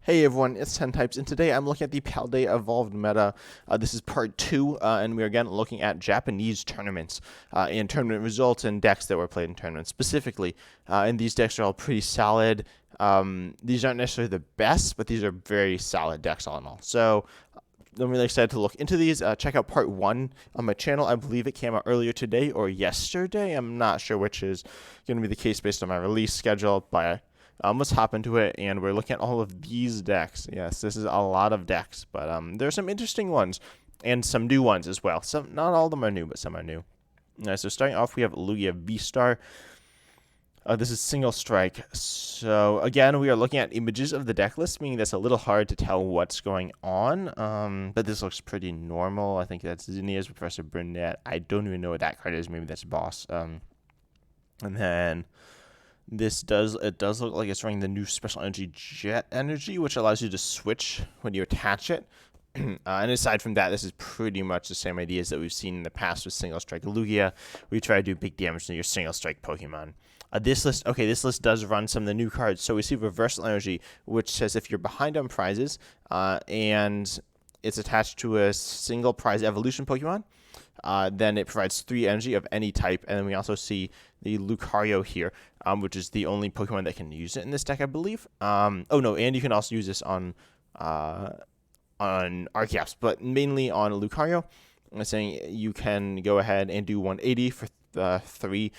Hey everyone, it's 10 Types, and today I'm looking at the Paldea Evolved meta. This is part 2, and we're again looking at Japanese tournaments and tournament results and decks that were played in tournaments specifically. And these decks are all pretty solid. These aren't necessarily the best, but these are very solid decks all in all. So I'm really excited to look into these. Check out part 1 on my channel. I believe it came out earlier today or yesterday. I'm not sure which is going to be the case based on my release schedule, but let's hop into it, and we're looking at all of these decks. Yes, this is a lot of decks, but there are some interesting ones and some new ones as well. Some, not all of them are new, but some are new. So starting off, we have Lugia V-Star. This is single strike. So again, we are looking at images of the deck list, meaning that's a little hard to tell what's going on. But this looks pretty normal. I think that's Zinnia's Professor Burnett. I don't even know what that card is. Maybe that's Boss. And then this does look like it's running the new Special Energy Jet Energy, which allows you to switch when you attach it. And aside from that, this is pretty much the same ideas that we've seen in the past with Single Strike Lugia. We try to do big damage to your Single Strike Pokemon. This list does run some of the new cards. So we see Reversal Energy, which says if you're behind on prizes and it's attached to a single prize evolution Pokemon, then it provides 3 energy of any type. And then we also see the Lucario here, which is the only Pokemon that can use it in this deck, I believe. Oh no, and you can also use this on Archeops, but mainly on Lucario. I'm saying you can go ahead and do 180 for 3,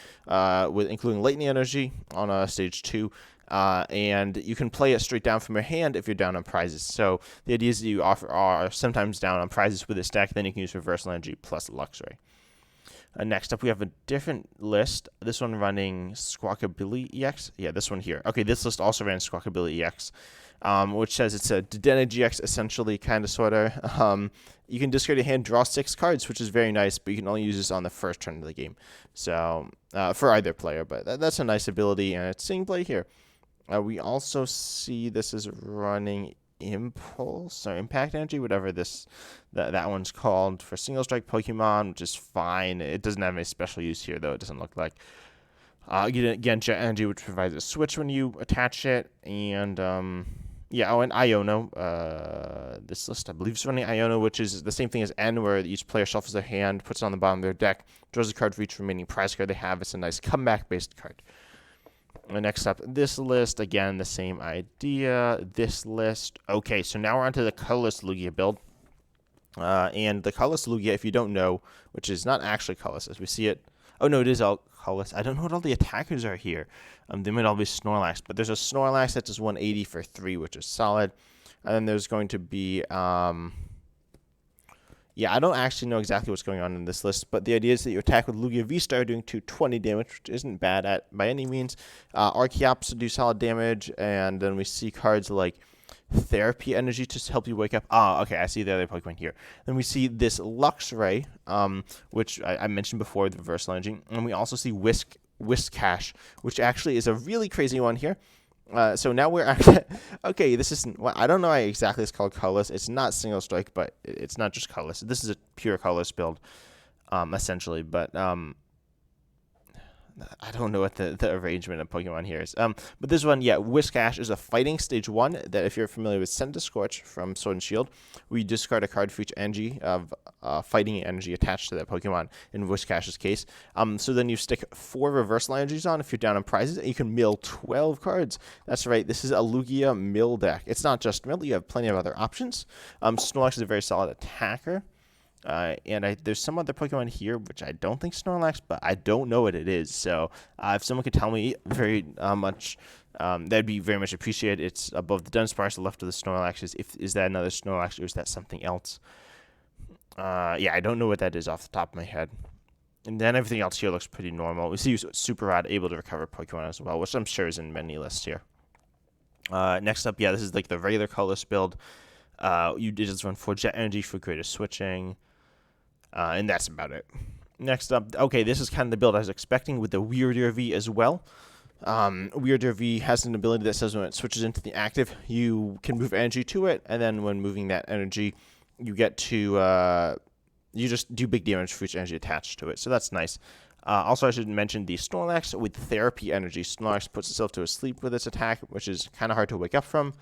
with including Lightning Energy on stage 2. And you can play it straight down from your hand if you're down on prizes. So the idea is that you are sometimes down on prizes with this deck, then you can use Reversal Energy plus Luxray. Next up, we have a different list. This one running Squawkabilly EX. Yeah, this one here. Okay, this list also ran Squawkabilly EX, which says it's a Dedenne GX, essentially, kind of, sort of. You can discard your hand, draw 6 cards, which is very nice, but you can only use this on the first turn of the game. So, for either player, but that's a nice ability, and it's seeing play here. We also see this is running Impulse or Impact Energy, whatever that one's called, for single strike Pokemon, which is fine. It doesn't have any special use here, though. It doesn't look like. Again, Jet Energy, which provides a switch when you attach it, and yeah. Oh, and Iono. This list, I believe, is running Iono, which is the same thing as N, where each player shuffles their hand, puts it on the bottom of their deck, draws a card for each remaining prize card they have. It's a nice comeback-based card. And next up, this list, again, the same idea. This list. Okay, so now we're onto the colorless Lugia build. And the colorless Lugia, if you don't know, which is not actually colorless as we see it. Oh, no, it is all colorless. I don't know what all the attackers are here. They might all be Snorlax, but there's a Snorlax that does 180 for 3, which is solid. And then there's going to be yeah, I don't actually know exactly what's going on in this list, but the idea is that you attack with Lugia V-Star doing 220 damage, which isn't bad by any means. Archeops do solid damage, and then we see cards like Therapy Energy to help you wake up. Ah, okay, I see the other Pokemon here. Then we see this Luxray, which I mentioned before, the Reversal Energy, and we also see Whiscash, which actually is a really crazy one here. So now we're actually, okay, this is, well, I don't know why exactly it's called colorless. It's not single strike, but it's not just colorless. This is a pure colorless build, essentially, but I don't know what the arrangement of Pokemon here is. But this one, yeah, Whiscash is a fighting stage 1 that, if you're familiar with Send to Scorch from Sword and Shield, we discard a card for each energy of fighting energy attached to that Pokemon, in Whiscash's case. So then you stick 4 reversal energies on if you're down on prizes, and you can mill 12 cards. That's right, this is a Lugia mill deck. It's not just mill, you have plenty of other options. Snorlax is a very solid attacker. And there's some other Pokemon here which I don't think Snorlax, but I don't know what it is. So if someone could tell me very much, that'd be very much appreciated. It's above the Dunsparce, the left of the Snorlax. Is that another Snorlax, or is that something else? Yeah, I don't know what that is off the top of my head. And then everything else here looks pretty normal. We see Super Rod able to recover Pokemon as well, which I'm sure is in many lists here. Next up, yeah, this is like the regular colorless build. You did just run 4 Jet Energy for greater switching. And that's about it. Next up, okay, this is kind of the build I was expecting with the Weirder V as well. Weirder V has an ability that says when it switches into the active, you can move energy to it, and then when moving that energy, you get to, you just do big damage for each energy attached to it. So that's nice. Also, I should mention the Snorlax with Therapy Energy. Snorlax puts itself to a sleep with its attack, which is kind of hard to wake up from.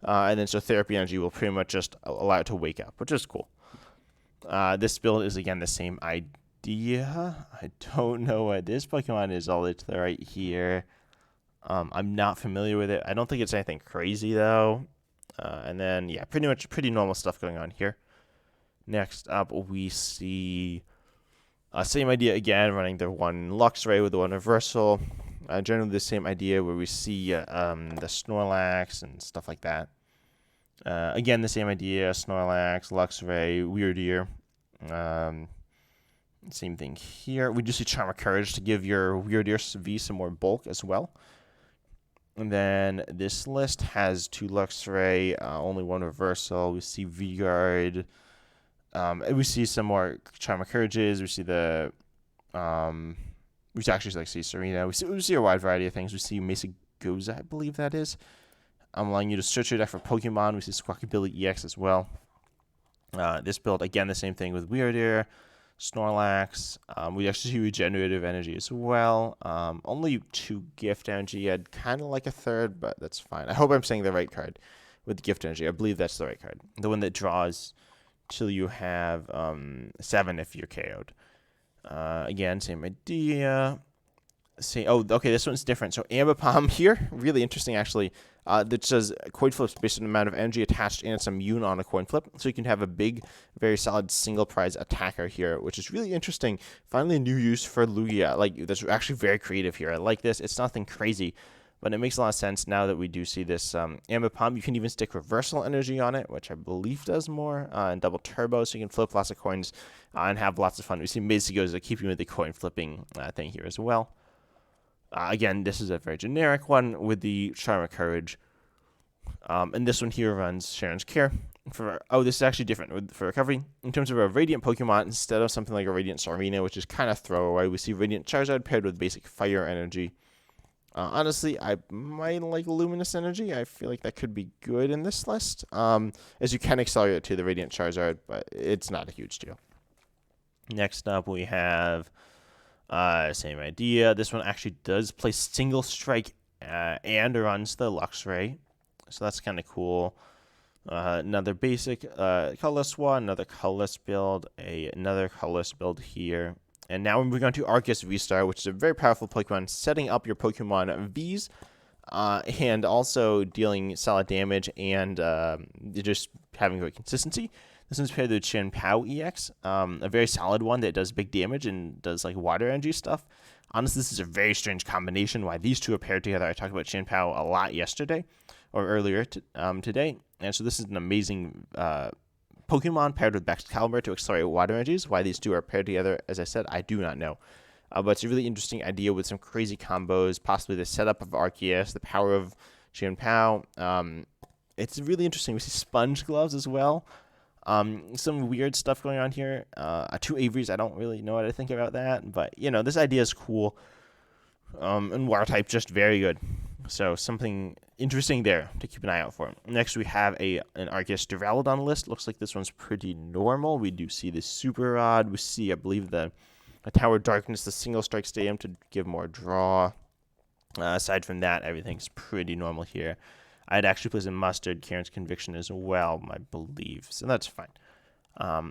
and then so Therapy Energy will pretty much just allow it to wake up, which is cool. This build is, again, the same idea. I don't know what this Pokemon is all the way to the right here. I'm not familiar with it. I don't think it's anything crazy, though. And then, yeah, pretty normal stuff going on here. Next up, we see same idea again, running the one Luxray with the one Reversal. Generally the same idea where we see the Snorlax and stuff like that. Again, the same idea, Snorlax, Luxray, Weirdeer. Same thing here. We do see Charm of Courage to give your Weirdeer V some more bulk as well. And then this list has 2 Luxray, only 1 Reversal. We see V-Guard. We see some more Charm of Courages. We see the... we actually see Serena. We see a wide variety of things. We see Mesagoza, I believe that is. I'm allowing you to search your deck for Pokemon. We see Squawkabilly EX as well. This build, again, the same thing with Weirdeer, Snorlax. We actually see Regenerative Energy as well. Only 2 Gift Energy. I'd kind of like a third, but that's fine. I hope I'm saying the right card with Gift Energy. I believe that's the right card. The one that draws till you have 7 if you're KO'd. Again, same idea. Okay, this one's different. So Ambipom here, really interesting actually. That says coin flips based on the amount of energy attached, and it's immune on a coin flip. So you can have a big, very solid single prize attacker here, which is really interesting. Finally, a new use for Lugia. Like, that's actually very creative here. I like this. It's nothing crazy, but it makes a lot of sense now that we do see this Ambipom. You can even stick Reversal Energy on it, which I believe does more, and double turbo, so you can flip lots of coins and have lots of fun. We see Mesagoza keeping with the coin flipping thing here as well. Again, this is a very generic one with the Charm of Courage. And this one here runs Sharon's Care. This is actually different for recovery. In terms of a Radiant Pokemon, instead of something like a Radiant Serena, which is kind of throwaway, we see Radiant Charizard paired with basic Fire Energy. Honestly, I might like Luminous Energy. I feel like that could be good in this list, as you can accelerate it to the Radiant Charizard, but it's not a huge deal. Next up, we have... same idea. This one actually does play Single Strike and runs the Luxray. So that's kind of cool. Another basic colorless one, another colorless build, another colorless build here. And now we're moving on to Arceus V-Star, which is a very powerful Pokemon, setting up your Pokemon Vs and also dealing solid damage and just having great consistency. This one's paired with Chien-Pao EX, a very solid one that does big damage and does like water energy stuff. Honestly, this is a very strange combination why these two are paired together. I talked about Chien-Pao a lot yesterday or earlier today. And so this is an amazing Pokemon paired with Excalibur to accelerate water energies. Why these two are paired together, as I said, I do not know. But it's a really interesting idea with some crazy combos, possibly the setup of Arceus, the power of Chien-Pao. It's really interesting. We see Sponge Gloves as well. Some weird stuff going on here. 2 Averys, I don't really know what to think about that, but this idea is cool. And water type, just very good. So something interesting there to keep an eye out for. Next, we have an Arceus Duraludon list. Looks like this one's pretty normal. We do see the Super Rod. We see, I believe, the Tower of Darkness, the Single Strike Stadium to give more draw. Aside from that, everything's pretty normal here. I'd actually place in Mustard, Karen's Conviction as well, I believe. So that's fine.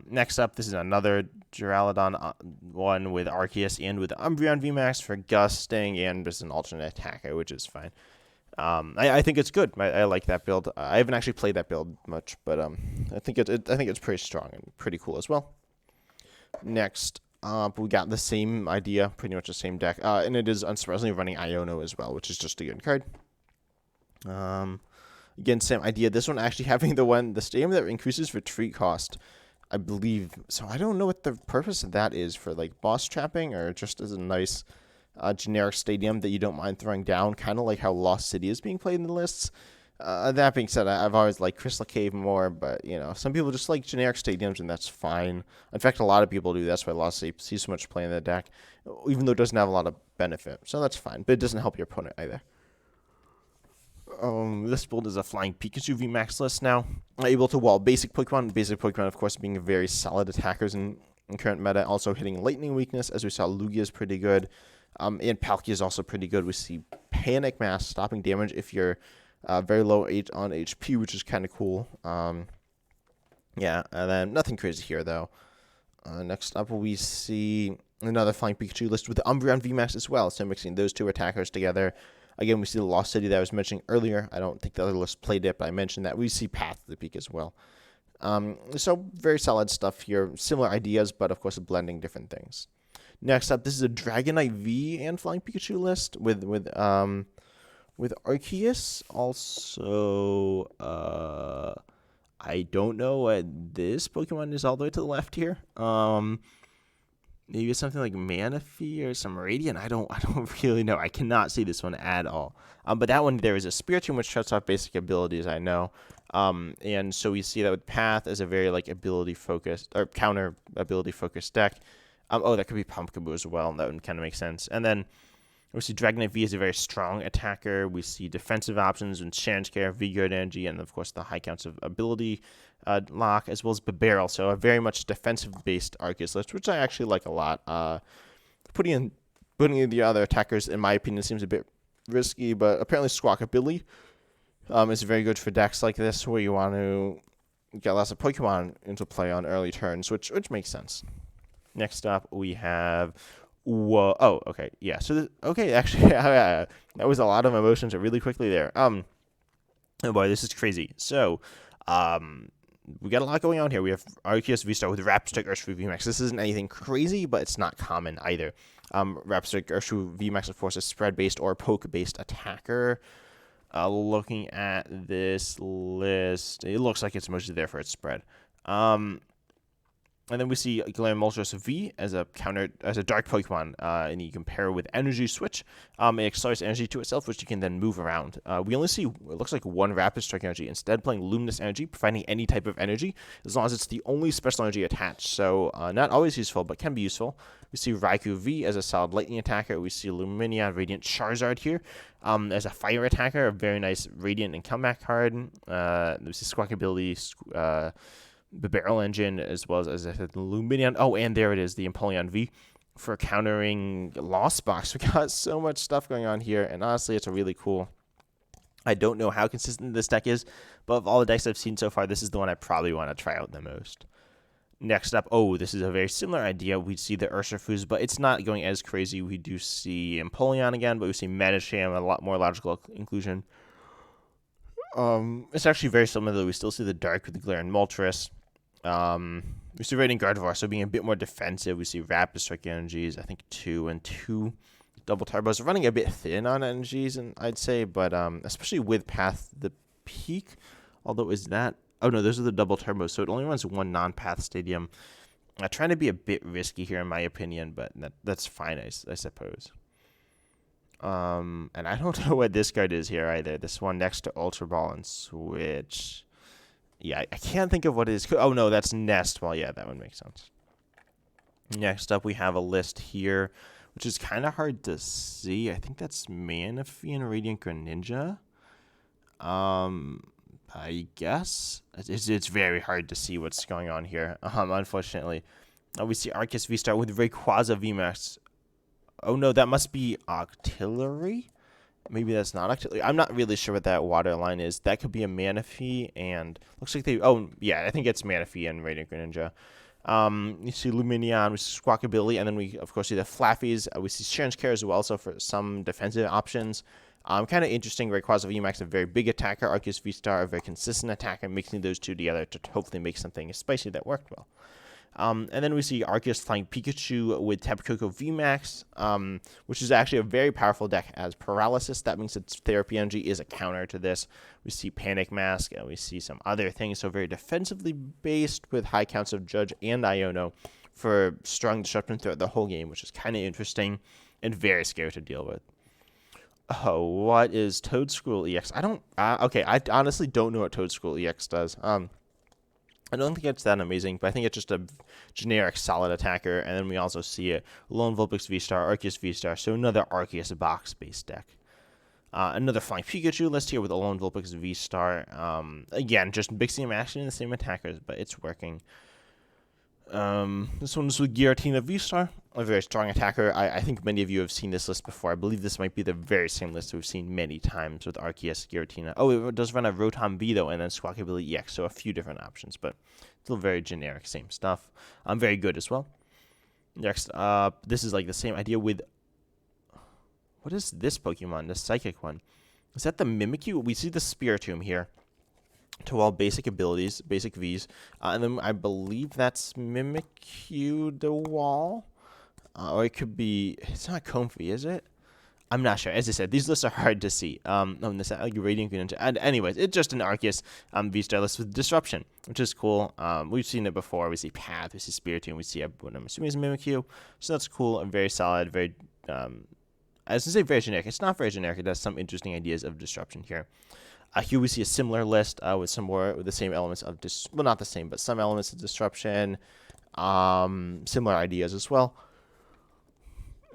Next up, this is another Duraludon one with Arceus and with Umbreon VMAX for Gusting and just an alternate attacker, which is fine. I think it's good. I like that build. I haven't actually played that build much, but I think it's pretty strong and pretty cool as well. Next up, we got the same idea, pretty much the same deck, and it is unsurprisingly running Iono as well, which is just a good card. Again, same idea. This one actually having the stadium that increases retreat cost, I believe. So I don't know what the purpose of that is, for like boss trapping or just as a nice generic stadium that you don't mind throwing down, kind of like how Lost City is being played in the lists. That being said, I've always liked Crystal Cave more, but some people just like generic stadiums, and that's fine. In fact, a lot of people do. That's why Lost City sees so much play in the deck, even though it doesn't have a lot of benefit. So that's fine, but it doesn't help your opponent either. This build is a Flying Pikachu VMAX list now. Able to wall basic Pokemon. Basic Pokemon, of course, being very solid attackers in current meta. Also hitting Lightning Weakness, as we saw Lugia is pretty good. And Palkia is also pretty good. We see Panic Mask stopping damage if your Very low on HP, which is kind of cool. Yeah, and then nothing crazy here, though. Next up, we see another Flying Pikachu list with Umbreon VMAX as well, so mixing those two attackers together. Again, we see the Lost City that I was mentioning earlier. I don't think the other list played it, but I mentioned that. We see Path to the Peak as well. So very solid stuff here. Similar ideas, but of course blending different things. Next up, this is a Dragonite V and Flying Pikachu list with Arceus. Also, I don't know what this Pokemon is all the way to the left here. Maybe it's something like Manaphy or some Radiant. I don't really know. I cannot see this one at all. But that one there is a Spiritomb, which shuts off basic abilities, I know. And so we see that with Path as a very like ability focused or counter ability focused deck. Oh, that could be Pumpkaboo as well. That would kind of make sense. And then we see Dragonite V as a very strong attacker. We see defensive options and Sharon's Care, V-Guard Energy, and of course the high counts of ability lock, as well as Barrel. So a very much defensive-based Arceus list, which I actually like a lot. Putting in the other attackers, in my opinion, seems a bit risky, but apparently Squawkabilly is very good for decks like this, where you want to get lots of Pokemon into play on early turns, which makes sense. Next up, we have... Whoa! Oh, okay, yeah. So, actually, that was a lot of emotions really quickly there. Oh boy, this is crazy. So, we got a lot going on here. We have Arceus V-Star with Rapstrike Urshifu VMAX. This isn't anything crazy, but it's not common either. Rapstrike Urshifu VMAX, of course, is spread-based or poke-based attacker. Looking at this list, it looks like it's mostly there for its spread. And then we see Galarian Moltres V as a dark Pokemon, and you can pair with Energy Switch. It accelerates energy to itself, which you can then move around. We only see, it looks like one Rapid Strike energy, instead playing Luminous Energy, providing any type of energy, as long as it's the only special energy attached. So not always useful, but can be useful. We see Raikou V as a solid lightning attacker. We see Lumineon Radiant Charizard here as a fire attacker, a very nice Radiant and comeback card. We see Squawkabilly, the Barrel Engine, as well as I said, the Lumineon. Oh, and there it is, the Empoleon V for countering Lost Box. We got so much stuff going on here, and honestly, it's a really cool. I don't know how consistent this deck is, but of all the decks I've seen so far, this is the one I probably want to try out the most. Next up, this is a very similar idea. We see the Urshifus, but it's not going as crazy. We do see Empoleon again, but we see Medicham, a lot more logical inclusion. It's actually very similar, though. We still see the Dark with the Galarian Moltres. We see Radiant Gardevoir, so being a bit more defensive. We see Rapid Strike energies, I think 2 and 2 double turbos. Running a bit thin on energies, and I'd say, but especially with Path the Peak. Although, is that... Oh, no, those are the double turbos, so it only runs one non-Path stadium. Trying to be a bit risky here, in my opinion, but that's fine, I suppose. And I don't know what this card is here, either. This one next to Ultra Ball and Switch... Yeah, I can't think of what it is. Oh, no, that's Nest. Well, yeah, that would make sense. Next up, we have a list here, which is kind of hard to see. I think that's Manaphy and Radiant Greninja. I guess. It's very hard to see what's going on here, unfortunately. We see Arceus V-Star with Rayquaza VMAX. Oh, no, that must be Octillery? Maybe that's not actually. I'm not really sure what that water line is. That could be a Manaphy, and looks like they. Oh, yeah, I think it's Manaphy and Radiant Greninja. You see Lumineon, we see Squawkabilly, and then we, of course, see the Flaffies. We see Sharon's Care as well, so for some defensive options. Kind of interesting. Rayquaza VMAX, a very big attacker. Arceus V-Star, a very consistent attacker. Mixing those two together to hopefully make something spicy that worked well. And then we see Arceus Flying Pikachu with Tapu Koko VMAX, which is actually a very powerful deck as Paralysis. That means its Therapy Energy is a counter to this. We see Panic Mask, and we see some other things. So very defensively based with high counts of Judge and Iono for strong disruption throughout the whole game, which is kind of interesting and very scary to deal with. Oh, what is Toedscool EX? I honestly don't know what Toedscool EX does. I don't think it's that amazing, but I think it's just a generic solid attacker. And then we also see it Lone Vulpix V-Star, Arceus V-Star, so another Arceus box-based deck. Another Flying Pikachu list here with a Lone Vulpix V-Star. Again, just mixing and matching the same attackers, but it's working. This one's with Giratina V-Star, a very strong attacker. I think many of you have seen this list before. I believe this might be the very same list we've seen many times with Arceus Giratina. Oh, it does run a Rotom V, though, and then Squawkabilly EX, so a few different options, but still very generic, same stuff. Very good as well. Next up, this is like the same idea with... What is this Pokemon, the Psychic one? Is that the Mimikyu? We see the Spiritomb here. To all basic abilities, basic Vs. And then I believe that's Mimikyu the Wall. Or it could be... It's not Comfy, is it? I'm not sure. As I said, these lists are hard to see. This Radiant Greninja. And anyways, it's just an Arceus V-Star list with Disruption, which is cool. We've seen it before. We see Path, we see Spiritomb, we see what I'm assuming is Mimikyu. So that's cool and very solid, very... I was going to say very generic. It's not very generic. It has some interesting ideas of disruption here. Here we see a similar list with some more with the same elements of well, not the same, but some elements of disruption. Similar ideas as well.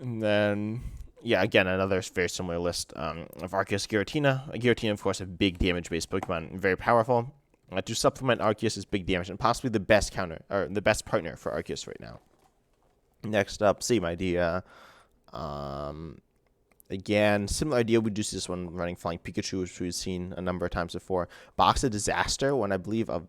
And then, yeah, again, another very similar list of Arceus Giratina. Giratina, of course, a big damage-based Pokemon, very powerful. To supplement Arceus' big damage and possibly the best counter or the best partner for Arceus right now. Next up, same idea. Again, similar idea. We do see this one running Flying Pikachu, which we've seen a number of times before. Box of Disaster, when I believe a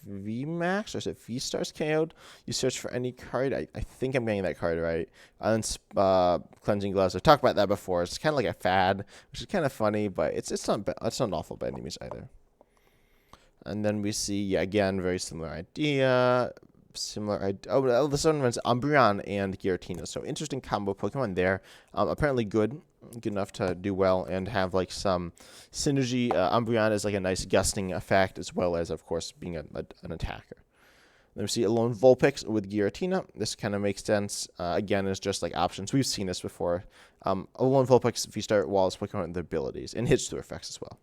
VMAX, or is it V-Stars KO'd? You search for any card. I think I'm getting that card right. And then Cleansing Gloves. I've talked about that before. It's kind of like a fad, which is kind of funny, but it's not awful by any means either. And then we see, yeah, again, very similar idea. Oh, this one runs Umbreon and Giratina. So interesting combo Pokemon there. Apparently good enough to do well and have like some synergy. Umbreon is like a nice gusting effect as well as, of course, being an attacker. Then we see Alolan Vulpix with Giratina. This kind of makes sense. Again, it's just like options. We've seen this before. Alolan Vulpix, if you start Wallace Pokemon with their abilities and hits through effects as well.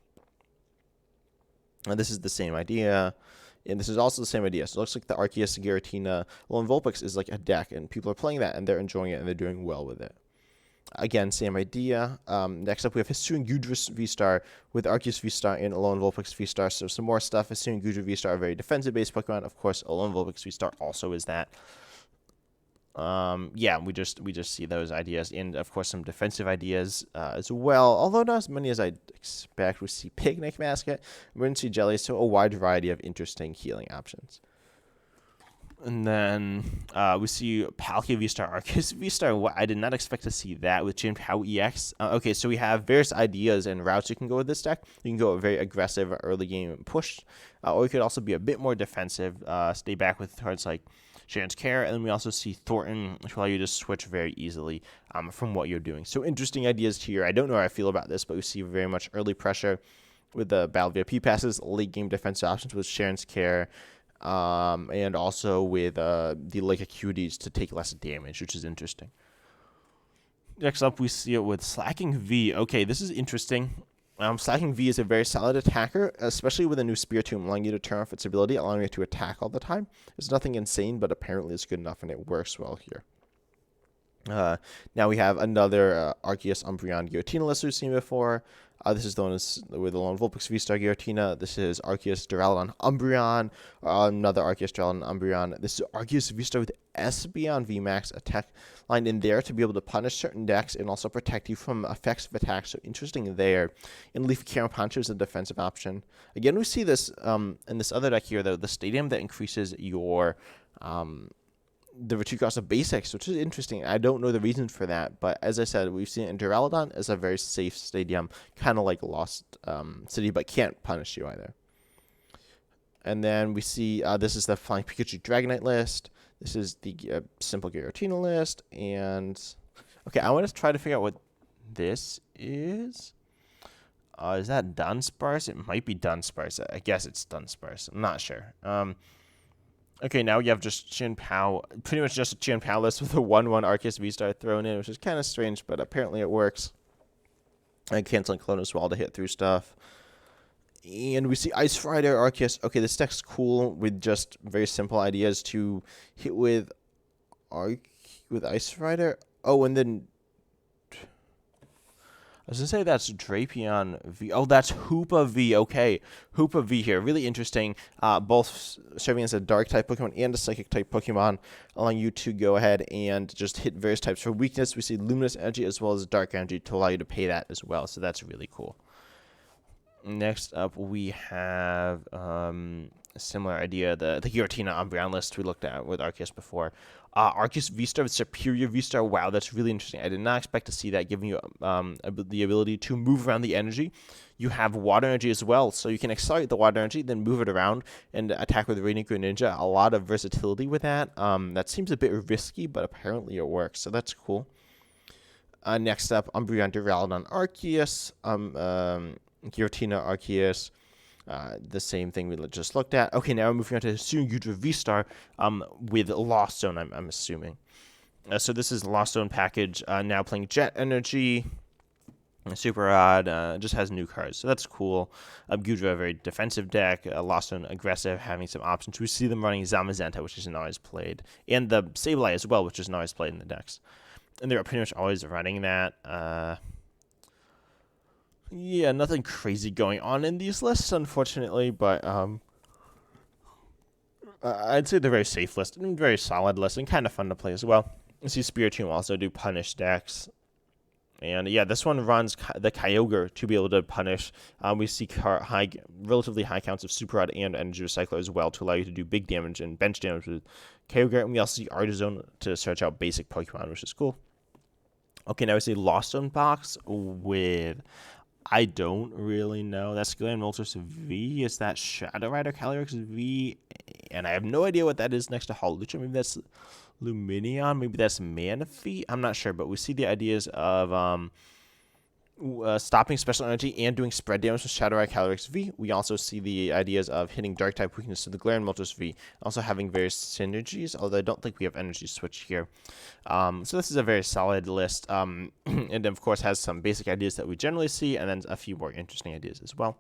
And this is the same idea. And this is also the same idea. So it looks like the Arceus Giratina Alolan Vulpix is like a deck, and people are playing that, and they're enjoying it, and they're doing well with it. Again, same idea. Next up, we have Hisuian Gudra V-Star with Arceus V-Star and Alolan Vulpix V-Star. So some more stuff. Hisuian Gudra V-Star, a very defensive-based Pokemon. Of course, Alolan Vulpix V-Star also is that. Yeah, we just see those ideas, and of course some defensive ideas as well. Although not as many as I'd expect. We see Picnic Basket, Emergency Jelly, so a wide variety of interesting healing options. And then we see Palkia V-Star, Arceus V-Star. I did not expect to see that with Jinpao EX. Okay, so we have various ideas and routes you can go with this deck. You can go a very aggressive early game push, or you could also be a bit more defensive, stay back with cards like Sharon's Care, and then we also see Thornton, which will allow you to switch very easily from what you're doing. So interesting ideas here. I don't know how I feel about this, but we see very much early pressure with the Battle VIP passes, late game defensive options with Sharon's Care, and also with the Lake Acuities to take less damage, which is interesting. Next up, we see it with Slacking V. Okay, this is interesting. Slacking V is a very solid attacker, especially with a new Spiritomb, allowing you to turn off its ability, allowing it to attack all the time. It's nothing insane, but apparently it's good enough, and it works well here. Now we have another Arceus Umbreon Giratina list we've seen before. This is the one with the Alolan Vulpix V-Star Giratina. This is Arceus Duraludon Umbreon. Another Arceus Duraludon Umbreon. This is Arceus V-Star with Espeon VMAX attack line in there to be able to punish certain decks and also protect you from effects of attacks. So interesting there. And Leaf Carom Poncho is a defensive option. Again, we see this in this other deck here, though, the Stadium that increases your the retreat cost of basics, which is interesting. I don't know the reason for that, but as I said, we've seen it in Duraludon as a very safe stadium, kind of like Lost City, but can't punish you either. And then we see this is the Flying Pikachu Dragonite list. This is the Simple Giratina list. And okay, I want to try to figure out what this is. Is that Dunsparce? It might be Dunsparce. I guess it's Dunsparce. I'm not sure. Okay, now you have just Jinpao, pretty much just a Jinpao list with a 1/1 Arceus V-Star thrown in, which is kind of strange, but apparently it works. And canceling Clone as well to hit through stuff. And we see Ice Rider Arceus. Okay, this deck's cool with just very simple ideas to hit with Ice Rider. Oh, and then was going to say that's Drapion V. Oh, that's Hoopa V. Okay, Hoopa V here. Really interesting. Both serving as a Dark-type Pokemon and a Psychic-type Pokemon, allowing you to go ahead and just hit various types for weakness. We see Luminous Energy as well as Dark Energy to allow you to pay that as well, so that's really cool. Next up, we have a similar idea, the Giratina Umbreon list we looked at with Arceus before. Arceus V-Star with Superior V-Star. Wow, that's really interesting. I did not expect to see that, giving you the ability to move around the energy. You have Water Energy as well, so you can accelerate the Water Energy, then move it around and attack with Radiant Greninja. A lot of versatility with that. That seems a bit risky, but apparently it works, so that's cool. Next up, Umbreon Duraludon Arceus. Giratina Arceus, the same thing we just looked at. Okay, now we're moving on to Sungyudra V-Star with Lost Zone, I'm assuming. So this is Lost Zone package, now playing Jet Energy, Super Odd, just has new cards, so that's cool. Gudra, a very defensive deck, Lost Zone aggressive, having some options. We see them running Zamazenta, which isn't always played, and the Sableye as well, which isn't always played in the decks. And they're pretty much always running that. Yeah, nothing crazy going on in these lists, unfortunately, but I'd say they're very safe list and very solid list and kind of fun to play as well. You see Spiritomb also do punish decks. And yeah, this one runs the Kyogre to be able to punish. We see relatively high counts of Super Rod and Energy Recycler as well to allow you to do big damage and bench damage with Kyogre. And we also see Artizone to search out basic Pokemon, which is cool. Okay, now we see Lost Zone box with... I don't really know. That's Galarian Moltres V. Is that Shadow Rider Calyrex V? And I have no idea what that is next to Hawlucha. Maybe that's Lumineon. Maybe that's Manaphy. I'm not sure, but we see the ideas of stopping special energy and doing spread damage with Shadow Rider Calyrex V. We also see the ideas of hitting Dark type weakness to the Galarian Moltres V. Also having various synergies, although I don't think we have energy switch here. So this is a very solid list, and of course has some basic ideas that we generally see, and then a few more interesting ideas as well.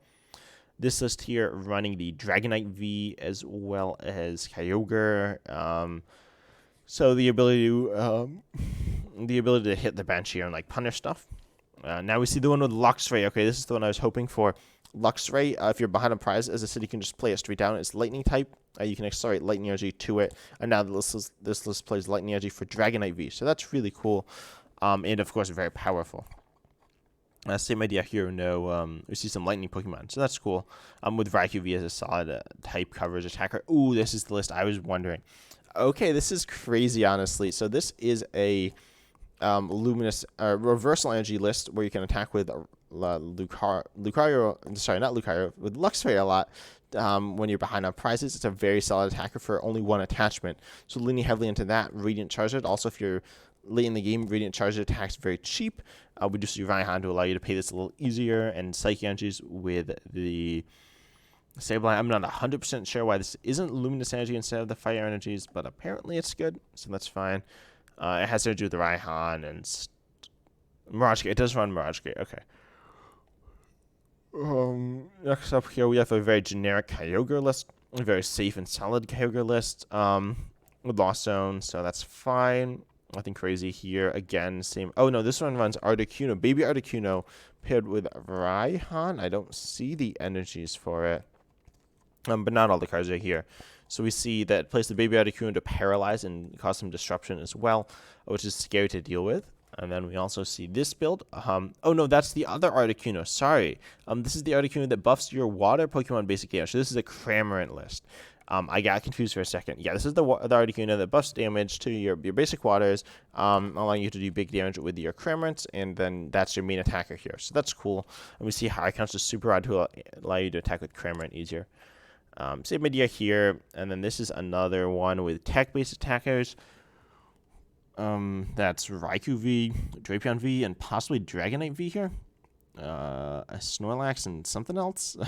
This list here running the Dragonite V as well as Kyogre. So the ability to hit the bench here and like punish stuff. Now we see the one with Luxray. Okay, this is the one I was hoping for. Luxray, if you're behind a prize as a city, you can just play it straight down. It's lightning type. You can accelerate lightning energy to it. And now this list plays lightning energy for Dragonite V. So that's really cool. And of course, very powerful. Same idea here. No, we see some lightning Pokemon. So that's cool. With Raikou V as a solid type coverage attacker. Ooh, this is the list I was wondering. Okay, this is crazy, honestly. So this is a luminous reversal energy list where you can attack with Lucario, sorry, not Lucario, with Luxray a lot when you're behind on prizes. It's a very solid attacker for only one attachment. So leaning heavily into that, Radiant Charizard. Also, if you're late in the game, Radiant Charizard attacks very cheap. We just use Raihan to allow you to pay this a little easier, and Psychic Energies with the Sableye. I'm not 100% sure why this isn't Luminous Energy instead of the Fire Energies, but apparently it's good, so that's fine. It has to do with the Raihan and Mirage Gate. It does run Mirage Gate. Okay. Next up here, we have a very generic Kyogre list. A very safe and solid Kyogre list with Lost Zone, so that's fine. Nothing crazy here. Again, same. Oh, no, this one runs Articuno. Baby Articuno paired with Raihan. I don't see the energies for it. But not all the cards are here. So we see that it plays the Baby Articuno to paralyze and cause some disruption as well, which is scary to deal with. And then we also see this build. Oh, no, that's the other Articuno. Sorry. This is the Articuno that buffs your water Pokemon basic damage. So this is a Cramorant list. I got confused for a second. Yeah, this is the Articuno that buffs damage to your basic waters, allowing you to do big damage with your Cramorants, and then that's your main attacker here. So that's cool. And we see high counts of Super Rod to allow you to attack with Cramorant easier. Same idea here. And then this is another one with tech-based attackers. That's Raikou V, Drapion V, and possibly Dragonite V here. A Snorlax and something else.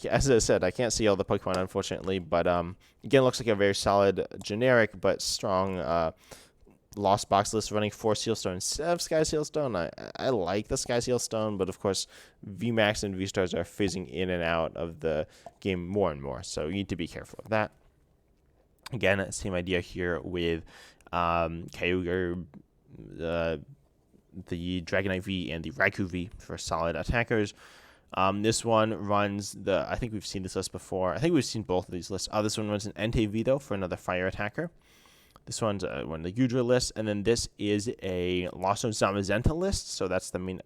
As I said, I can't see all the Pokemon, unfortunately, but again, looks like a very solid, generic, but strong Lost Box list running 4 Sealstone instead of Sky Sealstone. I like the Sky Sealstone, but of course, VMAX and V-Stars are phasing in and out of the game more and more, so you need to be careful of that. Again, same idea here with Kyogre, the Dragonite V and the Raikou V for solid attackers. This one runs I think we've seen this list before. I think we've seen both of these lists. This one runs an Entei V, though, for another fire attacker. This one's one of the Yudra lists. And then this is a Lawson Zamazenta list. So that's the main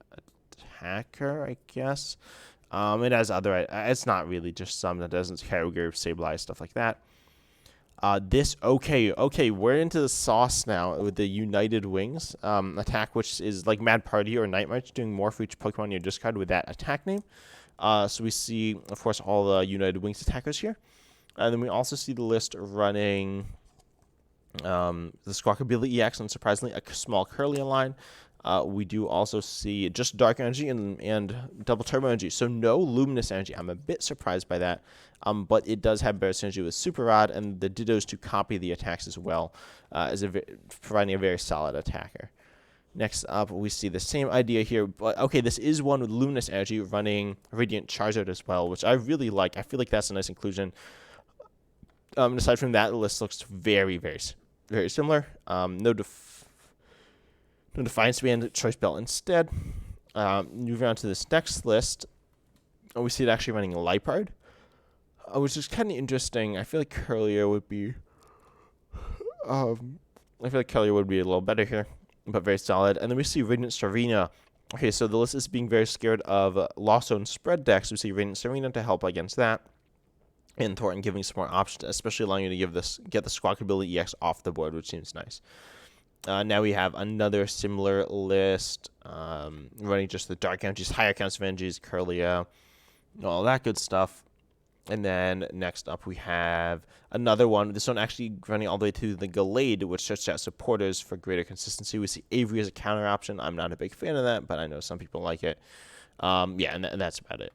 attacker, I guess. It has other... It's not really just some that doesn't carry stabilize, stuff like that. Okay, we're into the sauce now with the United Wings attack, which is like Mad Party or Night March, doing more for each Pokemon you discard with that attack name. So we see, of course, all the United Wings attackers here. And then we also see the list running the Squawkabilly EX and, surprisingly, a small Curlia line. We do also see just Dark Energy and Double Turbo Energy, so no Luminous Energy. I'm a bit surprised by that, but it does have better synergy with Super Rod and the Dittos to copy the attacks as well, providing a very solid attacker. Next up, we see the same idea here, but okay, this is one with Luminous Energy running Radiant Charizard as well, which I really like. I feel like that's a nice inclusion. Aside from that, the list looks very, very, very similar. No Defiance Band, Choice Belt instead. Moving on to this next list, we see it actually running Lipard, which is kind of interesting. I feel like Curlia would be... a little better here, but very solid. And then we see Radiant Serena. Okay, so the list is being very scared of Lawson spread decks. We see Radiant Serena to help against that. And Thornton giving some more options, especially allowing you to get the Squawkabilly EX off the board, which seems nice. Now we have another similar list, running just the Dark Energies, higher counts of energies, Curlia, all that good stuff. And then next up we have another one. This one actually running all the way to the Gallade, which starts out supporters for greater consistency. We see Avery as a counter option. I'm not a big fan of that, but I know some people like it. And that's about it.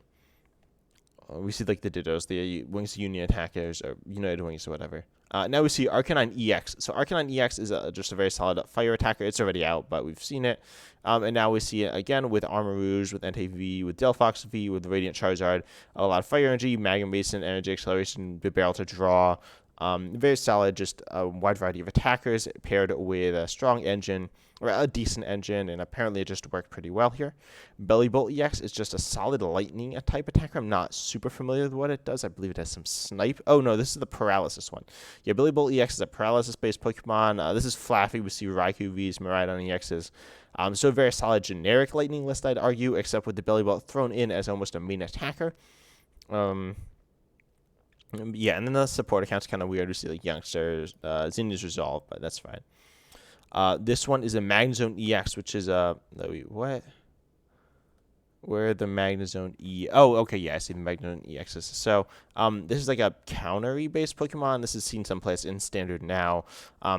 We see like the Dittos, the Wings Union attackers, or United Wings or whatever. Now we see Arcanine EX. So Arcanine EX is just a very solid fire attacker. It's already out, but we've seen it. And now we see it again with Armor Rouge, with Entei V, with Delphox V, with Radiant Charizard. A lot of fire energy, Magma Basin, energy acceleration, big barrel to draw. Very solid, just a wide variety of attackers paired with a strong engine, or a decent engine, and apparently it just worked pretty well here. Belly Bolt EX is just a solid lightning type attacker. I'm not super familiar with what it does. I believe it has some snipe. Oh, no, this is the paralysis one. Yeah, Belly Bolt EX is a paralysis-based Pokemon. This is Flaffy. We see Raikou Vs, Miraidon EXs. So a very solid generic lightning list, I'd argue, except with the Belly Bolt thrown in as almost a main attacker. Yeah, and then the support account's kind of weird. We see like Youngsters, Zinnia's Resolve, but that's fine. This one is a Magnezone EX, which is what? Where the Magnezone E? Oh, okay, yeah, I see the Magnezone EXs. So, this is like a countery-based Pokemon. This is seen someplace in Standard now.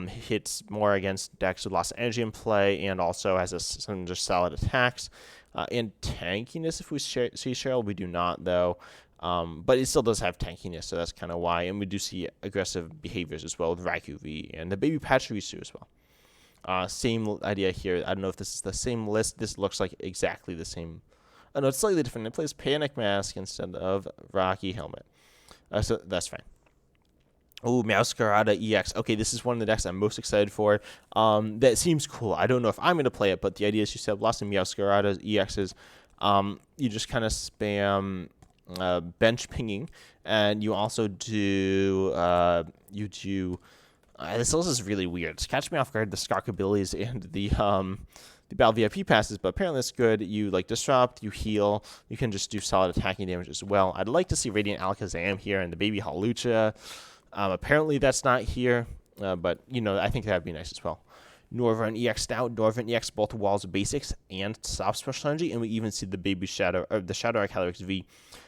Hits more against decks with lots of energy in play, and also has some just solid attacks. And tankiness, if we see Cheryl, we do not, though. But it still does have tankiness, so that's kind of why. And we do see aggressive behaviors as well with Raikou V and the Baby Pachirisu as well. Same idea here. I don't know if this is the same list. This looks like exactly the same. Oh, no, it's slightly different. It plays Panic Mask instead of Rocky Helmet. So that's fine. Oh, Meowscarada EX. Okay, this is one of the decks I'm most excited for. That seems cool. I don't know if I'm going to play it, but the idea is you have lots of Meowscarada EXs. You just kind of spam bench pinging, and you also do this list is really weird. It's Catch Me Off Guard, the Squawkabillies, and the Battle VIP passes, but apparently it's good. You like disrupt, you heal, you can just do solid attacking damage as well. I'd like to see Radiant Alakazam here and the Baby Hawlucha. Apparently that's not here, but I think that'd be nice as well. Northern EX Stout, Northern EX both walls basics and soft special energy, and we even see the Baby Shadow, or the Shadow Arc Calyrex V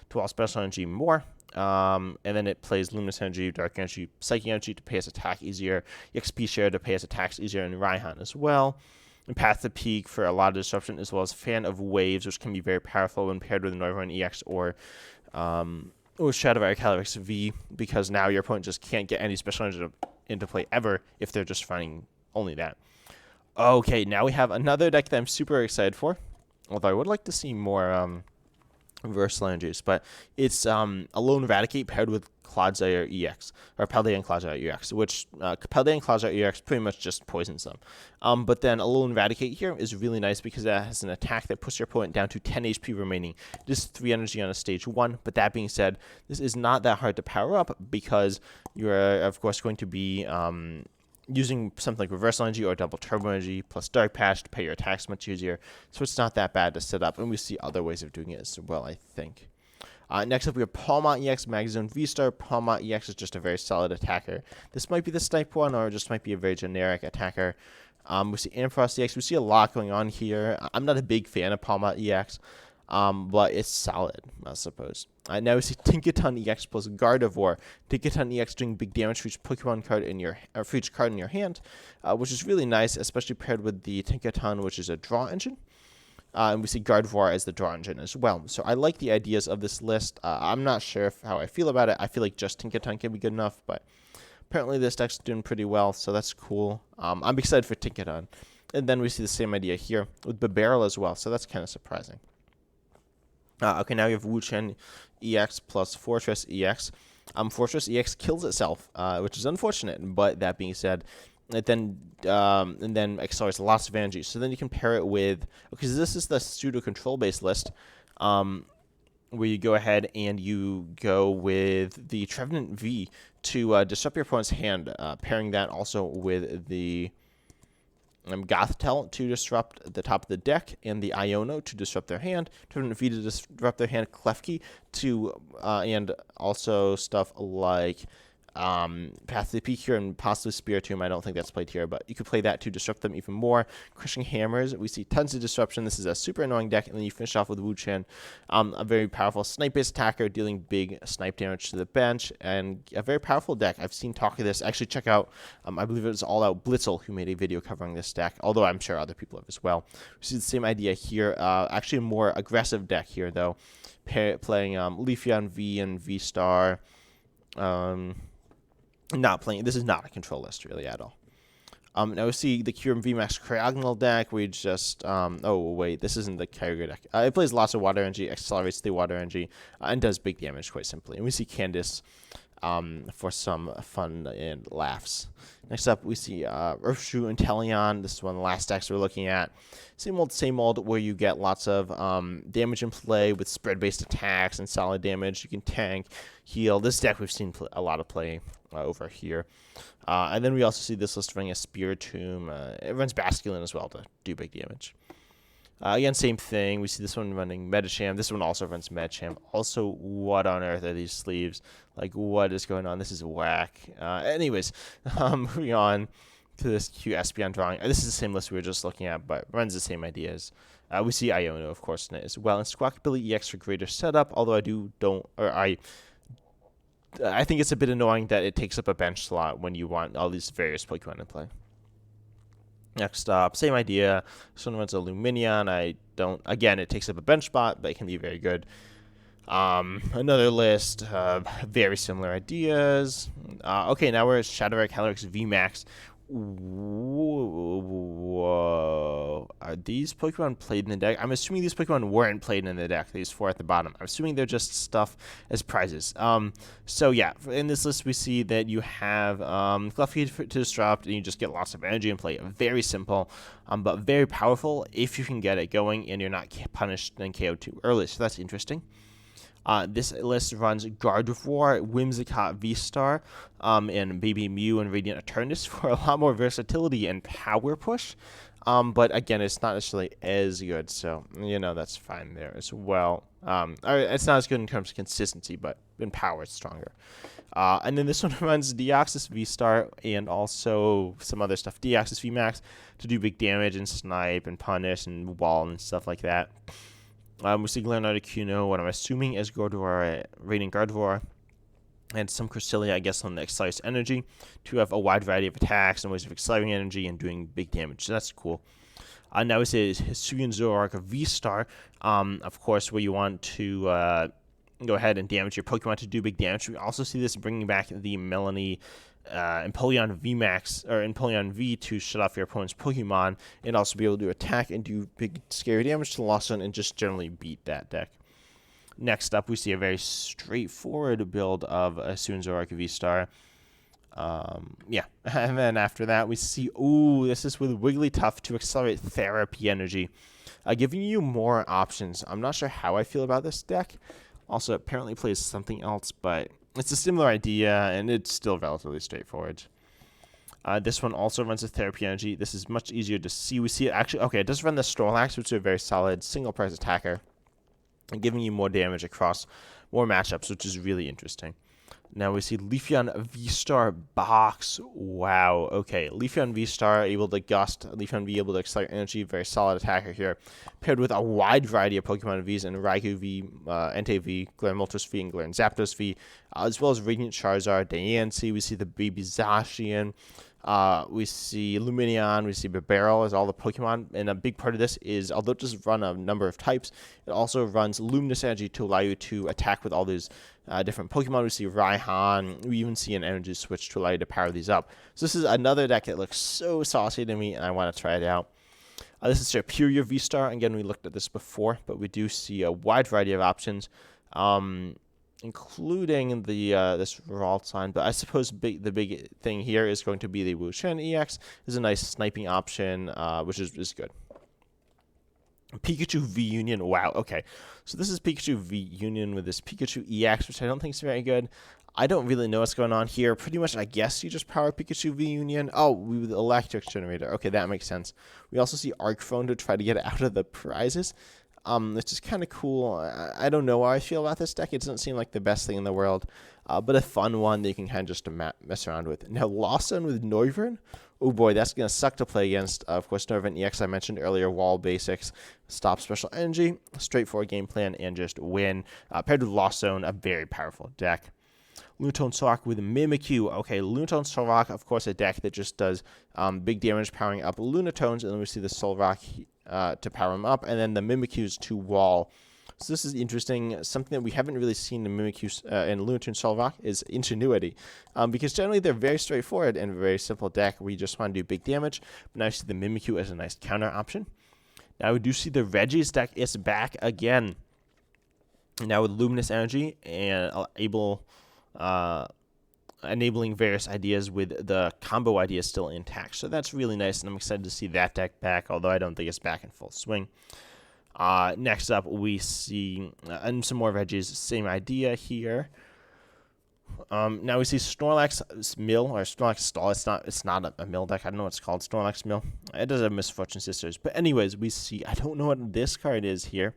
to wall special energy more. And then it plays Luminous Energy, Dark Energy, Psychic Energy to pay its attack easier, XP Share to pay its attacks easier, and Raihan as well. And Path to Peak for a lot of disruption, as well as Fan of Waves, which can be very powerful when paired with Northern EX or Shadow Arc Calyrex V, because now your opponent just can't get any special energy into play ever if they're just finding only that. Okay, now we have another deck that I'm super excited for, although I would like to see more reverse energies, but it's Alone Eradicate paired with Clodsire EX, or Paldea and Clodsire EX, which Paldea and Clodsire EX pretty much just poisons them. But then Alone Eradicate here is really nice because it has an attack that puts your opponent down to 10 HP remaining. Just 3 energy on a stage 1, but that being said, this is not that hard to power up because you're, of course, going to be using something like Reversal Energy or Double Turbo Energy plus Dark Patch to pay your attacks much easier, so it's not that bad to set up, and we see other ways of doing it as well, I think. Next up, we have Palma EX Magazone V-Star. Palma EX is just a very solid attacker. This might be the snipe one, or it just might be a very generic attacker. We see Ampharos EX. We see a lot going on here. I'm not a big fan of Palma EX, but it's solid, I suppose. Now we see Tinkaton EX plus Gardevoir. Tinkaton EX doing big damage for each Pokemon card in your, or for each card in your hand, which is really nice, especially paired with the Tinkaton, which is a draw engine. And we see Gardevoir as the draw engine as well. So I like the ideas of this list. I'm not sure how I feel about it. I feel like just Tinkaton can be good enough, but apparently this deck's doing pretty well, so that's cool. I'm excited for Tinkaton. And then we see the same idea here with Bibarel as well, so that's kind of surprising. Okay, now we have Wuchen EX plus Fortress EX. Fortress EX kills itself, which is unfortunate, but that being said, it then accelerates lots of energy. So then you can pair it with, because this is the pseudo control based list, where you go ahead and you go with the Trevenant V to disrupt your opponent's hand, pairing that also with the Gothitelle to disrupt the top of the deck, and the Iono to disrupt their hand, Trevenant V to disrupt their hand, Klefki to, and also stuff like Path to the Peak here and possibly Spiritomb. I don't think that's played here, but you could play that to disrupt them even more. Crushing Hammers, we see tons of disruption. This is a super annoying deck, and then you finish off with Wuchen, a very powerful snipe-based attacker dealing big snipe damage to the bench, and a very powerful deck. I've seen talk of this. Actually, check out, I believe it was All Out Blitzel who made a video covering this deck, although I'm sure other people have as well. We see the same idea here. Actually, a more aggressive deck here, though, playing Leafeon V and V-Star. Not playing. This is not a control list really at all. Now we see the Kyurem VMAX Cryogonal deck. We just oh wait, this isn't the Kyogre deck. It plays lots of water energy, accelerates the water energy, and does big damage quite simply. And we see Candice for some fun and laughs. Next up, we see Urshifu and Teleon. This is one of the last decks we're looking at. Same old, where you get lots of damage in play with spread-based attacks and solid damage. You can tank, heal. This deck we've seen a lot of play over here. And then we also see this list running a Spiritomb. It runs Basculin as well to do big damage. Again, same thing. We see this one running Medicham. This one also runs Medicham. Also, what on earth are these sleeves? Like, what is going on? This is whack. Anyways, moving on to this cute Espeon drawing. This is the same list we were just looking at, but runs the same ideas. We see Iono, of course, in it as well. And Squawkabilly EX for greater setup, although I think it's a bit annoying that it takes up a bench slot when you want all these various Pokemon to play. Next up, same idea. This one runs a Luminion. Again, it takes up a bench spot, but it can be very good. Another list, very similar ideas. Okay, now we're at Shadowrite Calyrex VMAX. Whoa. Are these Pokemon played in the deck? I'm assuming these Pokemon weren't played in the deck, these 4 at the bottom. I'm assuming they're just stuff as prizes. So yeah, in this list we see that you have Klefki to disrupt, and you just get lots of energy in play. Very simple, but very powerful if you can get it going and you're not punished and KO'd too early. So that's interesting. This list runs Gardevoir, Whimsicott V-Star, and Baby Mew and Radiant Eternus for a lot more versatility and power push. But again, it's not necessarily as good, so, that's fine there as well. It's not as good in terms of consistency, but in power, it's stronger. And then this one runs Deoxys V-Star and also some other stuff. Deoxys VMAX to do big damage and snipe and punish and wall and stuff like that. We see Leonardo Cuno, what I'm assuming is Gardevoir, Radiant Gardevoir, and some Cresselia, I guess, on the Accelerates energy to have a wide variety of attacks and ways of accelerating energy and doing big damage. So that's cool. Now we see Hisuian Zoroark V-Star, of course, where you want to go ahead and damage your Pokemon to do big damage. We also see this bringing back the Melanie Empoleon VMAX, or Empoleon V, to shut off your opponent's Pokemon and also be able to attack and do big scary damage to the Lost Zone and just generally beat that deck. Next up, we see a very straightforward build of a Soon Zoroark V-Star. Yeah, and then after that, we see, ooh, this is with Wigglytuff to accelerate Therapy Energy, giving you more options. I'm not sure how I feel about this deck. Also, apparently plays something else, but it's a similar idea, and it's still relatively straightforward. This one also runs a Therapy Energy. This is much easier to see. We see it actually, okay, it does run the Snorlax, which is a very solid single-price attacker, and giving you more damage across more matchups, which is really interesting. Now we see Leafeon V-Star box. Wow. Okay. Leafeon V-Star able to gust. Leafeon V able to accelerate energy. Very solid attacker here. Paired with a wide variety of Pokemon Vs and Raikou V, Entei V, Glarimoltres V, and Galarian Zapdos V, as well as Radiant Charizard, Diancie. We see the Baby Zacian. We see Lumineon, we see Bibarel as all the Pokemon, and a big part of this is, although it does run a number of types, it also runs Luminous Energy to allow you to attack with all these different Pokemon. We see Raihan, we even see an Energy Switch to allow you to power these up. So this is another deck that looks so saucy to me, and I want to try it out. This is Superior V-Star. Again, we looked at this before, but we do see a wide variety of options. Including the this Ralt sign, but I suppose the big thing here is going to be the Wushen EX. Is a nice sniping option, which is good. Pikachu V Union. Wow. Okay, so this is Pikachu V Union with this Pikachu EX, which I don't think is very good. I don't really know what's going on here. Pretty much, I guess you just power Pikachu V Union. Oh, with the Electric Generator. Okay, that makes sense. We also see Arc Phone to try to get out of the prizes. Which is kind of cool. I don't know how I feel about this deck. It doesn't seem like the best thing in the world, but a fun one that you can kind of just mess around with. Now, Lawson with Noivern. Oh boy, that's going to suck to play against. Of course, Noivern EX, I mentioned earlier, wall basics, stop special energy, straightforward game plan, and just win. Paired with Lawson, a very powerful deck. Lunatone Solrock with Mimikyu. Okay, Lunatone Solrock, of course, a deck that just does big damage powering up Lunatones, and then we see the Solrock to power them up, and then the Mimikyus to wall. So this is interesting. Something that we haven't really seen in Mimikyu and Lunatone Solrock is Ingenuity, because generally they're very straightforward and a very simple deck where you just want to do big damage, but now you see the Mimikyu as a nice counter option. Now we do see the Regis deck is back again. Now with Luminous Energy and enabling various ideas with the combo idea still intact. So that's really nice, and I'm excited to see that deck back, although I don't think it's back in full swing. Next up, we see and some more Regis, same idea here. Now we see Snorlax Mill, or Snorlax Stall. It's not a mill deck. I don't know what it's called. Snorlax Mill. It does have Misfortune Sisters. But anyways, we see, I don't know what this card is here.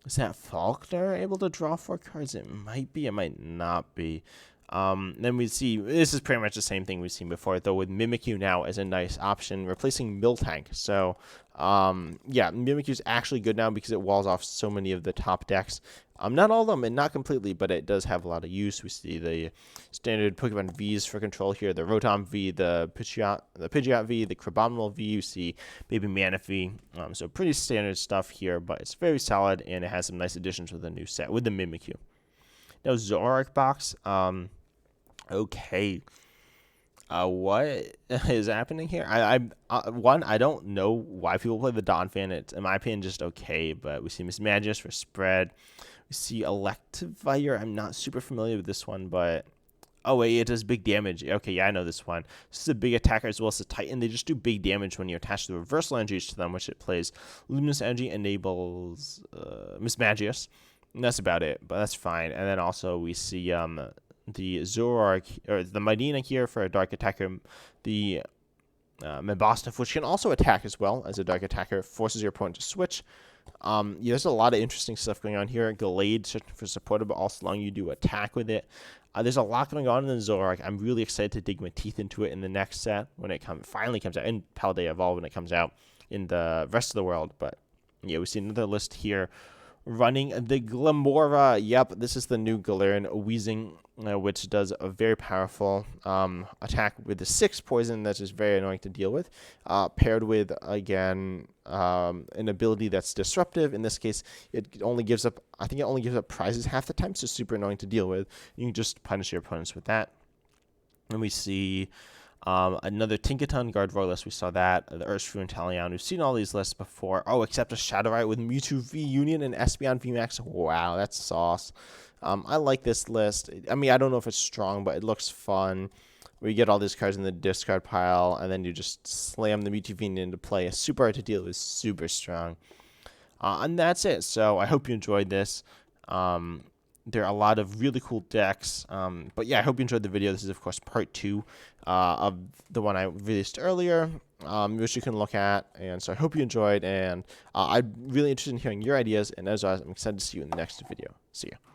Is that Faulkner able to draw 4 cards? It might be. It might not be. Then we see, this is pretty much the same thing we've seen before, though with Mimikyu now as a nice option, replacing Miltank. So, yeah, Mimikyu is actually good now because it walls off so many of the top decks. Not all of them, and not completely, but it does have a lot of use. We see the standard Pokemon Vs for control here, the Rotom V, the Pidgeot V, the Crabominal V, you see Baby Manaphy. So pretty standard stuff here, but it's very solid, and it has some nice additions with the new set, with the Mimikyu. Now, Zoroark box, okay. What is happening here? I don't know why people play the Donphan. It's, in my opinion, just okay, but we see Mismagius for spread. We see Electivire. I'm not super familiar with this one, but... Oh, wait, it does big damage. Okay, yeah, I know this one. This is a big attacker as well as a Titan. They just do big damage when you attach the reversal energies to them, which it plays. Luminous Energy enables Mismagius. And that's about it, but that's fine. And then also we see the Zoroark, or the Medina here for a Dark Attacker. The Mabosstiff, which can also attack as well as a Dark Attacker, forces your opponent to switch. Yeah, there's a lot of interesting stuff going on here. Gallade for support, but also allowing you to attack with it. There's a lot going on in the Zoroark. I'm really excited to dig my teeth into it in the next set when it finally comes out, in Paldea Evolve when it comes out in the rest of the world. But yeah, we see another list here running the Glamora. Yep, this is the new Galarian Weezing, which does a very powerful attack with the 6 poison that's just very annoying to deal with, paired with, again, an ability that's disruptive. In this case, it only gives up, I think it only gives up prizes half the time, so super annoying to deal with. You can just punish your opponents with that. And we see Another Tinkaton Guard Royal list, we saw that. The Urshifu and Talion. We've seen all these lists before. Oh, except a Shadowite with Mewtwo V Union and Espeon VMAX. Wow, that's sauce. I like this list. I mean, I don't know if it's strong, but it looks fun. Where you get all these cards in the discard pile, and then you just slam the Mewtwo V into play. It's super hard to deal with, super strong. And that's it. So I hope you enjoyed this. There are a lot of really cool decks. But yeah, I hope you enjoyed the video. This is, of course, part 2 of the one I released earlier, which you can look at. And so I hope you enjoyed. And I'm really interested in hearing your ideas. And as always, I'm excited to see you in the next video. See you.